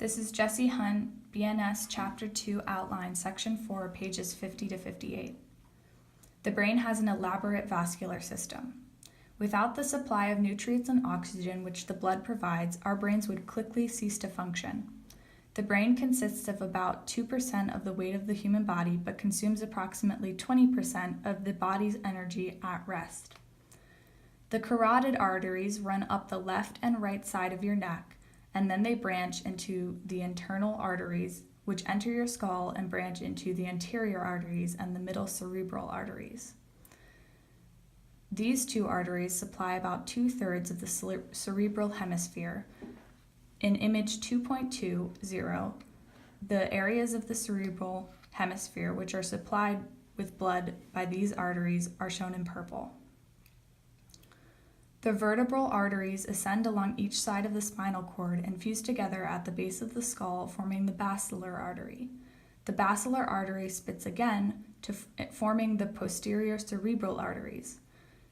This is Jesse Hunt, BNS Chapter 2 Outline, Section 4, pages 50 to 58. The brain has an elaborate vascular system. Without the supply of nutrients and oxygen which the blood provides, our brains would quickly cease to function. The brain consists of about 2% of the weight of the human body, but consumes approximately 20% of the body's energy at rest. The carotid arteries run up the left and right side of your neck, and then they branch into the internal arteries, which enter your skull and branch into the anterior arteries and the middle cerebral arteries. These two arteries supply about 2/3 of the cerebral hemisphere. In image 2.20, the areas of the cerebral hemisphere which are supplied with blood by these arteries are shown in purple. The vertebral arteries ascend along each side of the spinal cord and fuse together at the base of the skull, forming the basilar artery. The basilar artery splits again, forming the posterior cerebral arteries.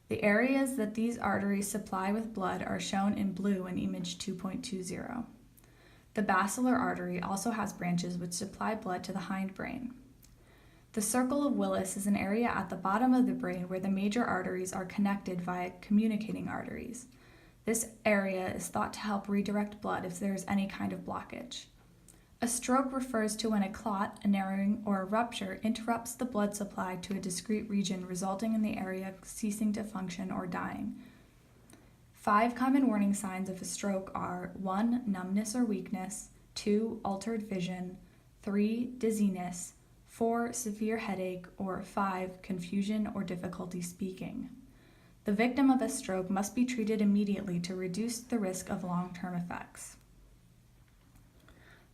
The areas that these arteries supply with blood are shown in blue in image 2.20. The basilar artery also has branches which supply blood to the hindbrain. The circle of Willis is an area at the bottom of the brain where the major arteries are connected via communicating arteries. This area is thought to help redirect blood if there is any kind of blockage. A stroke refers to when a clot, a narrowing, or a rupture interrupts the blood supply to a discrete region, resulting in the area ceasing to function or dying. 5 common warning signs of a stroke are 1. Numbness or weakness, 2. Altered vision, 3. Dizziness, 4. Severe headache, or 5. Confusion or difficulty speaking. The victim of a stroke must be treated immediately to reduce the risk of long-term effects.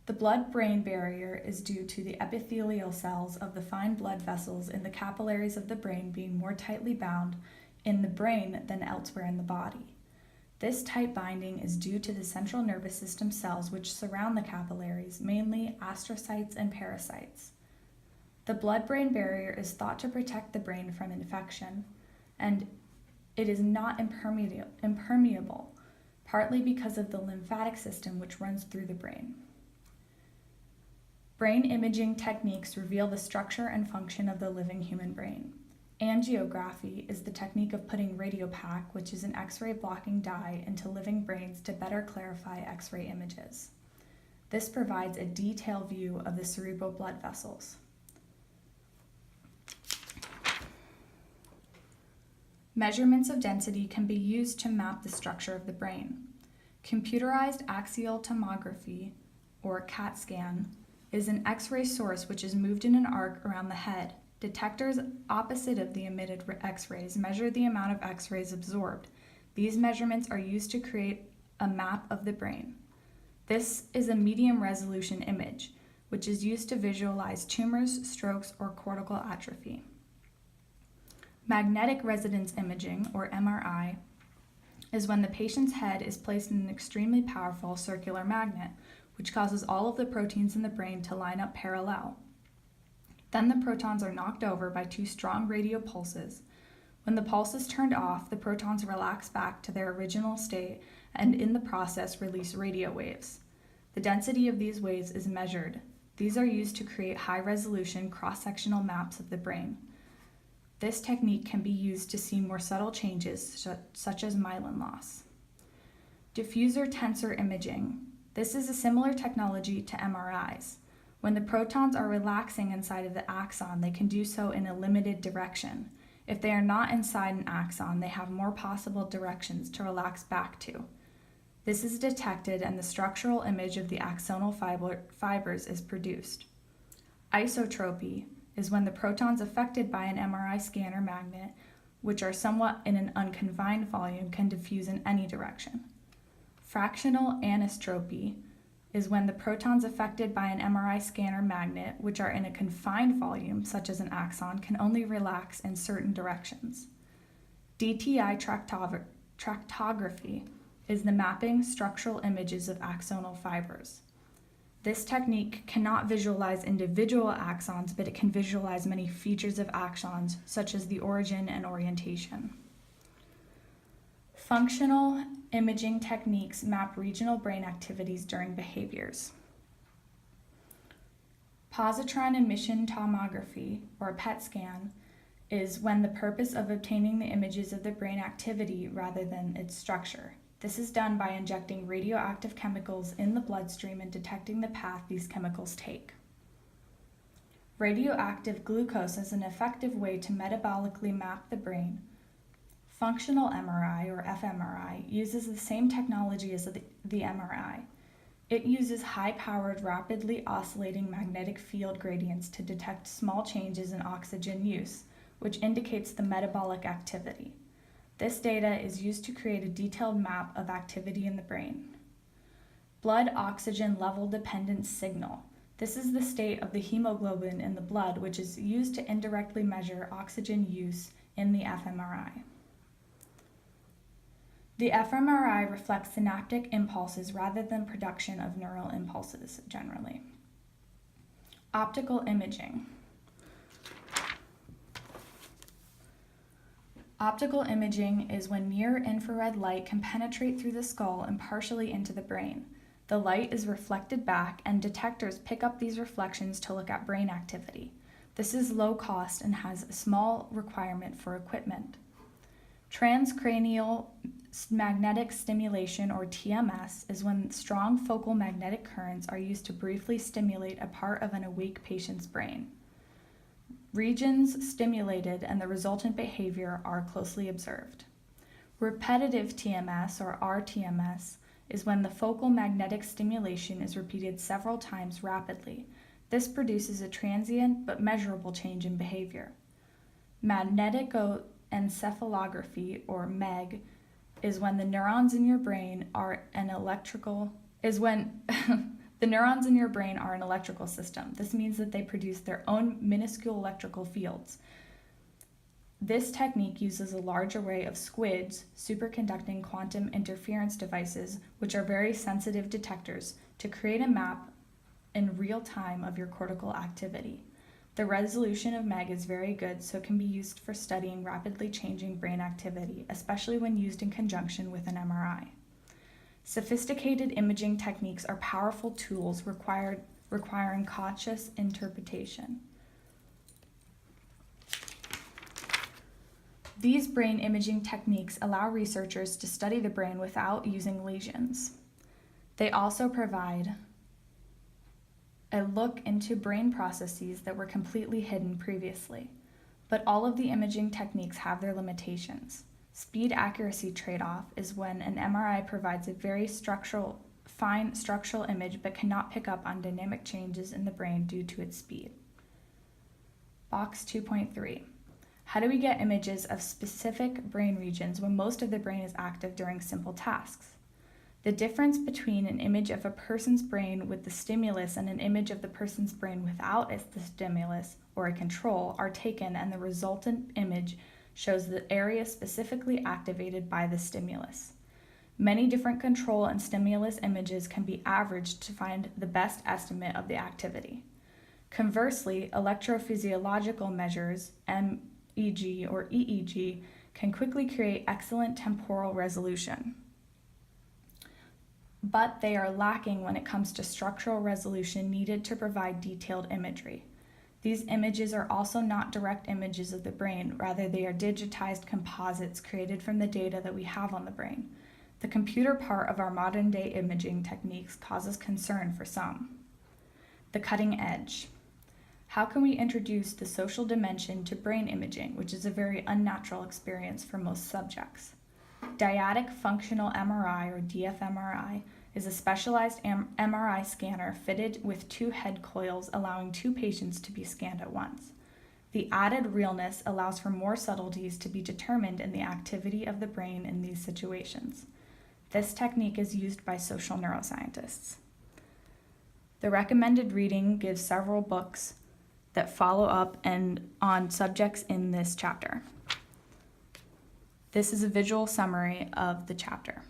The blood-brain barrier is due to the epithelial cells of the fine blood vessels in the capillaries of the brain being more tightly bound in the brain than elsewhere in the body. This tight binding is due to the central nervous system cells which surround the capillaries, mainly astrocytes and pericytes. The blood-brain barrier is thought to protect the brain from infection, and it is not impermeable, partly because of the lymphatic system which runs through the brain. Brain imaging techniques reveal the structure and function of the living human brain. Angiography is the technique of putting radiopaque, which is an X-ray blocking dye, into living brains to better clarify X-ray images. This provides a detailed view of the cerebral blood vessels. Measurements of density can be used to map the structure of the brain. Computerized axial tomography, or CAT scan, is an X-ray source which is moved in an arc around the head. Detectors opposite of the emitted X-rays measure the amount of X-rays absorbed. These measurements are used to create a map of the brain. This is a medium resolution image, which is used to visualize tumors, strokes, or cortical atrophy. Magnetic resonance imaging, or MRI, is when the patient's head is placed in an extremely powerful circular magnet, which causes all of the proteins in the brain to line up parallel. Then the protons are knocked over by 2 strong radio pulses. When the pulse is turned off, the protons relax back to their original state and in the process release radio waves. The density of these waves is measured. These are used to create high-resolution cross-sectional maps of the brain. This technique can be used to see more subtle changes, such as myelin loss. Diffuser tensor imaging. This is a similar technology to MRIs. When the protons are relaxing inside of the axon, they can do so in a limited direction. If they are not inside an axon, they have more possible directions to relax back to. This is detected and the structural image of the axonal fibers is produced. Isotropy is when the protons affected by an MRI scanner magnet, which are somewhat in an unconfined volume, can diffuse in any direction. Fractional anisotropy is when the protons affected by an MRI scanner magnet, which are in a confined volume, such as an axon, can only relax in certain directions. DTI tractography is the mapping structural images of axonal fibers. This technique cannot visualize individual axons, but it can visualize many features of axons, such as the origin and orientation. Functional imaging techniques map regional brain activities during behaviors. Positron emission tomography, or PET scan, is when the purpose of obtaining the images of the brain activity rather than its structure. This is done by injecting radioactive chemicals in the bloodstream and detecting the path these chemicals take. Radioactive glucose is an effective way to metabolically map the brain. Functional MRI, or fMRI, uses the same technology as the MRI. It uses high-powered, rapidly oscillating magnetic field gradients to detect small changes in oxygen use, which indicates the metabolic activity. This data is used to create a detailed map of activity in the brain. Blood oxygen level dependence signal. This is the state of the hemoglobin in the blood, which is used to indirectly measure oxygen use in the fMRI. The fMRI reflects synaptic impulses rather than production of neural impulses, generally. Optical imaging. Optical imaging is when near-infrared light can penetrate through the skull and partially into the brain. The light is reflected back, and detectors pick up these reflections to look at brain activity. This is low cost and has a small requirement for equipment. Transcranial magnetic stimulation, or TMS, is when strong focal magnetic currents are used to briefly stimulate a part of an awake patient's brain. Regions stimulated and the resultant behavior are closely observed. Repetitive TMS, or RTMS, is when the focal magnetic stimulation is repeated several times rapidly. This produces a transient but measurable change in behavior. Magnetoencephalography, or MEG, is when the neurons in your brain are an electrical system. This means that they produce their own minuscule electrical fields. This technique uses a large array of SQUIDs, superconducting quantum interference devices, which are very sensitive detectors, to create a map in real time of your cortical activity. The resolution of MEG is very good, so it can be used for studying rapidly changing brain activity, especially when used in conjunction with an MRI. Sophisticated imaging techniques are powerful tools requiring cautious interpretation. These brain imaging techniques allow researchers to study the brain without using lesions. They also provide a look into brain processes that were completely hidden previously. But all of the imaging techniques have their limitations. Speed accuracy trade-off is when an MRI provides a very fine structural image but cannot pick up on dynamic changes in the brain due to its speed. Box 2.3. How do we get images of specific brain regions when most of the brain is active during simple tasks? The difference between an image of a person's brain with the stimulus and an image of the person's brain without the stimulus, or a control, are taken, and the resultant image shows the area specifically activated by the stimulus. Many different control and stimulus images can be averaged to find the best estimate of the activity. Conversely, electrophysiological measures, MEG or EEG, can quickly create excellent temporal resolution. But they are lacking when it comes to structural resolution needed to provide detailed imagery. These images are also not direct images of the brain, rather they are digitized composites created from the data that we have on the brain. The computer part of our modern-day imaging techniques causes concern for some. The cutting edge. How can we introduce the social dimension to brain imaging, which is a very unnatural experience for most subjects? Dyadic functional MRI, or DFMRI, is a specialized MRI scanner fitted with 2 head coils, allowing 2 patients to be scanned at once. The added realness allows for more subtleties to be determined in the activity of the brain in these situations. This technique is used by social neuroscientists. The recommended reading gives several books that follow up and on subjects in this chapter. This is a visual summary of the chapter.